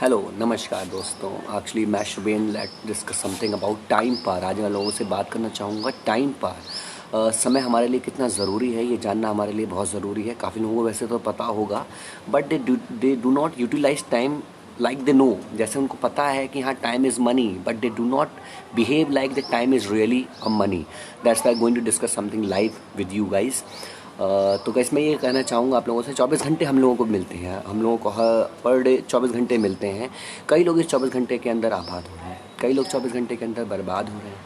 Hello नमस्कार दोस्तों। Actually मैं Shubhen let discuss something about time पार। आज मैं लोगों से बात करना चाहूँगा टाइम पार। समय हमारे लिए कितना ज़रूरी है ये जानना हमारे लिए बहुत ज़रूरी है। काफ़ी लोगों को वैसे तो पता होगा but they do not utilize time like they know. जैसे उनको पता है कि हाँ time is money but they do not behave like the time is really a money. That's why going to discuss something live with you guys. तो कैसे मैं ये कहना चाहूँगा आप लोगों से 24 घंटे हम लोगों को मिलते हैं। हम लोगों को हर पर डे 24 घंटे मिलते हैं। कई लोग इस 24 घंटे के अंदर आबाद हो रहे हैं, कई लोग 24 घंटे के अंदर बर्बाद हो रहे हैं।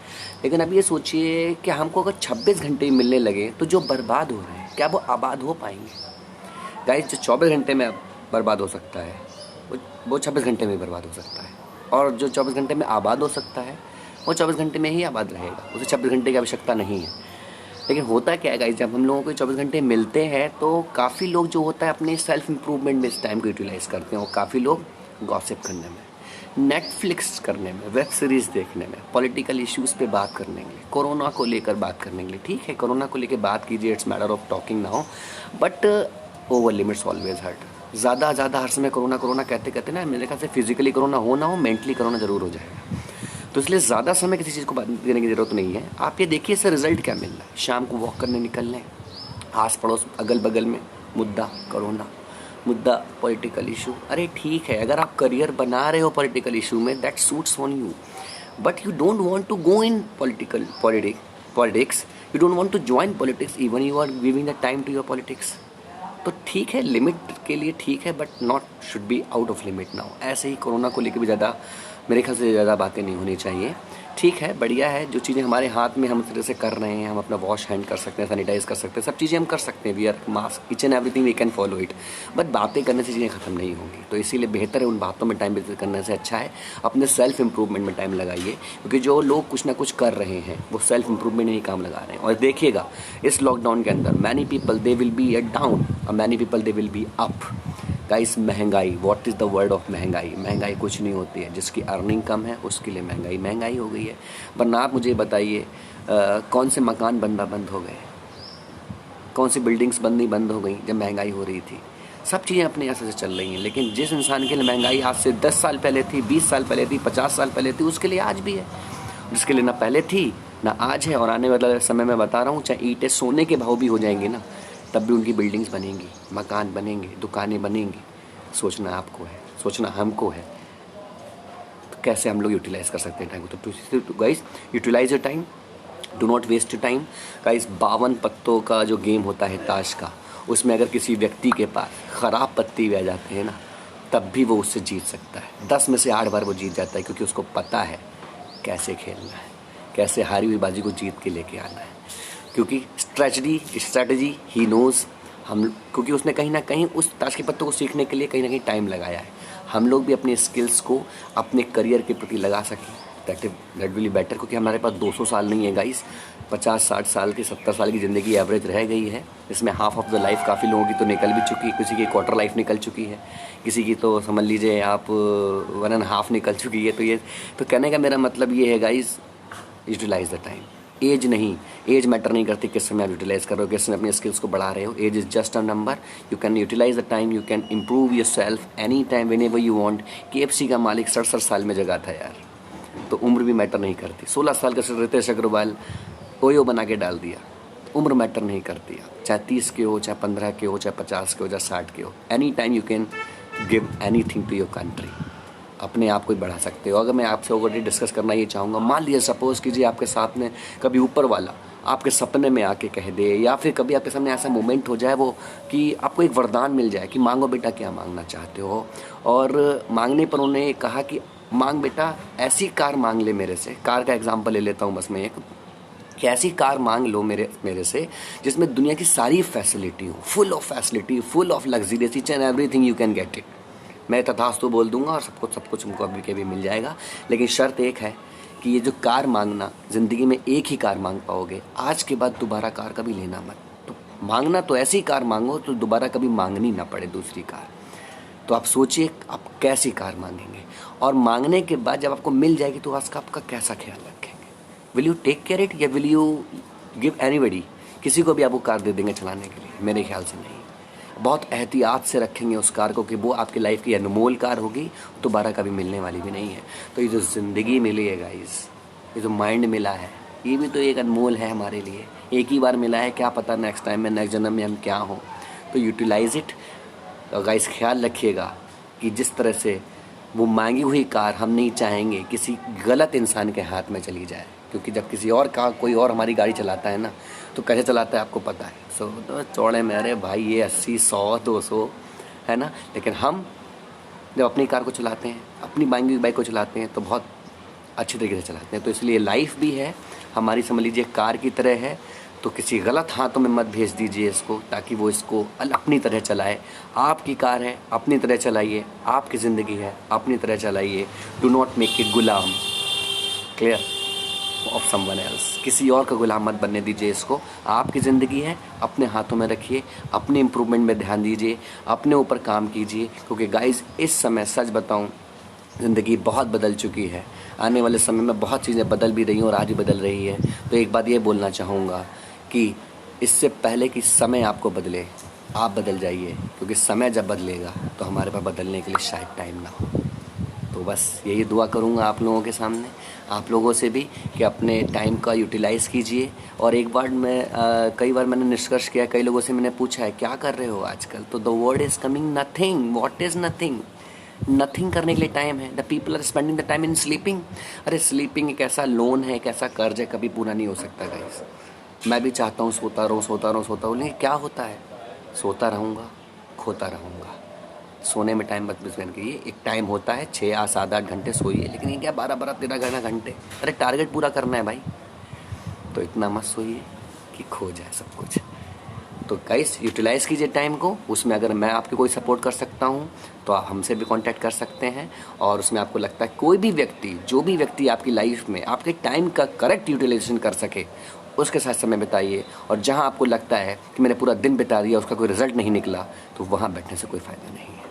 लेकिन अब ये सोचिए कि हमको अगर 26 घंटे मिलने लगे तो जो बर्बाद हो रहे हैं क्या वो आबाद हो पाएंगे? गाइस, जो 24 घंटे में बर्बाद हो सकता है वो 26 घंटे में बर्बाद हो सकता है, और जो 24 घंटे में आबाद हो सकता है वो 24 घंटे में ही आबाद रहेगा। उसे 26 घंटे की आवश्यकता नहीं है। लेकिन होता क्या है गाइस, जब हम लोगों को 24 घंटे मिलते हैं तो काफ़ी लोग जो होता है अपने सेल्फ इम्प्रूवमेंट में इस टाइम को यूटिलाइज़ करते हैं, और काफ़ी लोग गॉसिप करने में, नेटफ्लिक्स करने में, वेब सीरीज़ देखने में, पॉलिटिकल इश्यूज़ पे बात करने के लिए, कोरोना को लेकर बात करने के लिए। ठीक है, कोरोना को लेकर बात कीजिए, it's matter of talking now, but over limits always hurt. ज़्यादा हर समय कोरोना कोरोना कहते कहते ना, मेरे ख्याल से फिजिकली कोरोना हो ना हो, मेंटली कोरोना ज़रूर हो जाएगा। तो इसलिए ज़्यादा समय किसी चीज़ को देने की ज़रूरत नहीं है। आप ये देखिए इससे रिजल्ट क्या मिल रहा है। शाम को वॉक करने निकल लें, आस पड़ोस अगल बगल में मुद्दा कोरोना, मुद्दा पॉलिटिकल इशू। अरे ठीक है, अगर आप करियर बना रहे हो पॉलिटिकल इशू में, that suits on you, but you don't want to go in politics, you don't want to join politics, even you are giving the time to your politics. तो ठीक है, लिमिट के लिए ठीक है, but not should be out of limit now. ऐसे ही corona को लेकर भी ज़्यादा, मेरे ख्याल से ज़्यादा बातें नहीं होनी चाहिए। ठीक है, बढ़िया है, जो चीज़ें हमारे हाथ में हम इस तरह से कर रहे हैं, हम अपना वॉश हैंड कर सकते हैं, सैनिटाइज कर सकते हैं, सब चीज़ें हम कर सकते हैं, we are mask, each and everything we can follow it. But बातें करने से चीज़ें ख़त्म नहीं होंगी। तो इसीलिए बेहतर है उन बातों में टाइम व्यतीत करने से अच्छा है अपने सेल्फ इंप्रूवमेंट में टाइम लगाइए, क्योंकि जो लोग कुछ ना कुछ कर रहे हैं वो सेल्फ इंप्रूवमेंट में ही काम लगा रहे हैं। और देखिएगा इस लॉकडाउन के अंदर many people they will be at down और many people they will be up. Guys, महंगाई, what is the word of महंगाई? महंगाई कुछ नहीं होती है, जिसकी अर्निंग कम है उसके लिए महंगाई हो गई है। वरना आप मुझे बताइए कौन से मकान बनना बंद हो गए, कौन सी बिल्डिंग्स बननी बंद हो गई जब महंगाई हो रही थी? सब चीज़ें अपने ऐसे से चल रही हैं। लेकिन जिस इंसान के लिए महंगाई आज से 10 साल पहले थी, 20 साल पहले थी, 50 साल पहले थी, उसके लिए आज भी है। जिसके लिए ना पहले थी ना आज है, और आने वाले समय में बता रहा हूँ, चाहे ईंटें सोने के भाव भी हो जाएंगे ना, तब भी उनकी बिल्डिंग्स बनेंगी, मकान बनेंगे, दुकानें बनेंगी। सोचना आपको है, सोचना हमको है। तो कैसे हम लोग यूटिलाइज़ कर सकते हैं टाइम को? तो guys, utilize your time, do not waste your time. Guys, 52 पत्तों का जो गेम होता है ताश का, उसमें अगर किसी व्यक्ति के पास ख़राब पत्ते भी आ जाते हैं ना, तब भी वो उससे जीत सकता है। 10 में से 8 बार वो जीत जाता है, क्योंकि उसको पता है कैसे खेलना है, कैसे हारी हुई बाजी को जीत के लेके आना है। क्योंकि स्ट्रैटेजी ही नोज़। क्योंकि उसने कहीं ना कहीं उस ताश के पत्तों को सीखने के लिए कहीं ना कहीं टाइम लगाया है। हम लोग भी अपने स्किल्स को अपने करियर के प्रति लगा सकें, दैट विल बी बेटर। क्योंकि हमारे पास 200 साल नहीं है गाइस, 50-60 साल की, 70 साल की ज़िंदगी एवरेज रह गई है। इसमें हाफ ऑफ द लाइफ काफ़ी लोगों की तो निकल भी चुकी है, किसी की क्वार्टर लाइफ निकल चुकी है, किसी की तो समझ लीजिए आप 1.5 निकल चुकी है। तो कहने का मेरा मतलब ये है guys, utilize the time. Age नहीं, एज मैटर नहीं करती किस समय आप यूटिलाइज कर रहे हो, किस समय अपने स्किल्स को बढ़ा रहे हो। Age is just a number. You can utilize the time, you can improve yourself any time whenever you want. KFC का मालिक 67 साल में जगा था यार, तो उम्र भी मैटर नहीं करती। 16 साल का रितेश अग्रवाल ओयो बना के डाल दिया, उम्र मैटर नहीं करती। चाहे 30 के हो, चाहे 15 के हो, चाहे 50 के हो, चाहे 60 के हो, any time you can give anything to your country. अपने आप को ही बढ़ा सकते हो। अगर मैं आपसे ऑलरेडी डिस्कस करना ये चाहूँगा, मान लीजिए सपोज़ कीजिए आपके साथ में कभी ऊपर वाला आपके सपने में आके कह दे, या फिर कभी आपके सामने ऐसा मोमेंट हो जाए वो कि आपको एक वरदान मिल जाए कि मांगो बेटा क्या मांगना चाहते हो, और मांगने पर उन्होंने कहा कि मांग बेटा ऐसी कार मांग ले मेरे से। कार का एग्जाम्पल ले लेता हूँ बस मैं एक, कि ऐसी कार मांग लो मेरे से जिसमें दुनिया की सारी फैसिलिटी हो, full of facility, full of luxurious, each and everything you can get it. मैं तथास्तु बोल दूंगा और सब कुछ हमको अभी के भी मिल जाएगा। लेकिन शर्त एक है कि ये जो कार मांगना, ज़िंदगी में एक ही कार मांग पाओगे, आज के बाद दोबारा कार कभी लेना मत। तो मांगना तो ऐसी कार मांगो तो दोबारा कभी मांगनी ना पड़े दूसरी कार। तो आप सोचिए आप कैसी कार मांगेंगे, और मांगने के बाद जब आपको मिल जाएगी तो आपका कैसा ख्याल रखेंगे? Will you take care it, या विल यू गिव एनीबडी? किसी को भी आप वो कार दे देंगे चलाने के लिए? मेरे ख्याल से नहीं। बहुत एहतियात से रखेंगे उस कार को कि वो आपकी लाइफ की अनमोल कार होगी, दोबारा कभी मिलने वाली भी नहीं है। तो ये जो ज़िंदगी मिली है गाइस, ये जो माइंड मिला है, ये भी तो एक अनमोल है हमारे लिए। एक ही बार मिला है, क्या पता नेक्स्ट टाइम में, नेक्स्ट जन्म में हम क्या हों। तो यूटिलाइज़ इट। गाइस ख्याल रखिएगा कि जिस तरह से वो मांगी हुई कार हम नहीं चाहेंगे किसी गलत इंसान के हाथ में चली जाए, क्योंकि जब किसी और का कोई और हमारी गाड़ी चलाता है ना, तो कैसे चलाता है आपको पता है। तो चौड़े में अरे भाई ये 80 100 200 है ना, लेकिन हम जब अपनी कार को चलाते हैं, अपनी मांगी हुई बाइक को चलाते हैं, तो बहुत अच्छी तरीके से चलाते हैं। तो इसलिए लाइफ भी है हमारी, समझ लीजिए कार की तरह है। तो किसी गलत हाथों में मत भेज दीजिए इसको, ताकि वो इसको अपनी तरह चलाए। आपकी कार है, अपनी तरह चलाइए। आपकी ज़िंदगी है, अपनी तरह चलाइए। Do not make it Ghulam, clear, of someone else. किसी और का गुलाम मत बनने दीजिए इसको। आपकी ज़िंदगी है, अपने हाथों में रखिए, अपने इम्प्रूवमेंट में ध्यान दीजिए, अपने ऊपर काम कीजिए। क्योंकि गाइज इस समय सच बताऊं, ज़िंदगी बहुत बदल चुकी है। आने वाले समय में बहुत चीज़ें बदल भी रही हैं और आज भी बदल रही है। तो एक बात ये बोलना चाहूँगा कि इससे पहले कि समय आपको बदले, आप बदल जाइए। क्योंकि समय जब बदलेगा तो हमारे पास बदलने के लिए शायद टाइम ना हो। तो बस यही दुआ करूँगा आप लोगों के सामने, आप लोगों से भी, कि अपने टाइम का यूटिलाइज़ कीजिए। और एक बार कई बार मैंने निष्कर्ष किया, कई लोगों से मैंने पूछा है क्या कर रहे हो आजकल, तो the word is coming nothing. What is nothing? Nothing करने के लिए टाइम है। The people are spending the time in sleeping. अरे स्लीपिंग एक ऐसा लोन है, एक ऐसा कर्ज है, कभी पूरा नहीं हो सकता गाइस। मैं भी चाहता हूँ सोता रहूँ सोता रहूँ सोता रहूँ, लेकिन क्या होता है, सोता रहूँगा, खोता रहूँगा। सोने में टाइम मत स्पेंड कीजिए। एक टाइम होता है 6 या 7-8 घंटे सोइए, लेकिन ये क्या 12-13 घंटे। अरे टारगेट पूरा करना है भाई, तो इतना मत सोइए कि खो जाए सब कुछ। तो गाइस यूटिलाइज़ कीजिए टाइम को। उसमें अगर मैं आपकी कोई सपोर्ट कर सकता हूँ तो आप हमसे भी कांटेक्ट कर सकते हैं। और उसमें आपको लगता है कोई भी व्यक्ति, जो भी व्यक्ति आपकी लाइफ में आपके टाइम का करेक्ट यूटिलाइजेशन कर सके, उसके साथ समय बिताइए। और जहाँ आपको लगता है कि मैंने पूरा दिन बिता दिया, उसका कोई रिजल्ट नहीं निकला, तो वहाँ बैठने से कोई फ़ायदा नहीं है।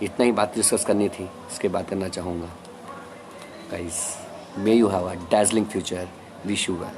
इतना ही बात डिस्कस करनी थी, इसके बाद करना चाहूँगा। Guys, may you have a dazzling future, wish you well.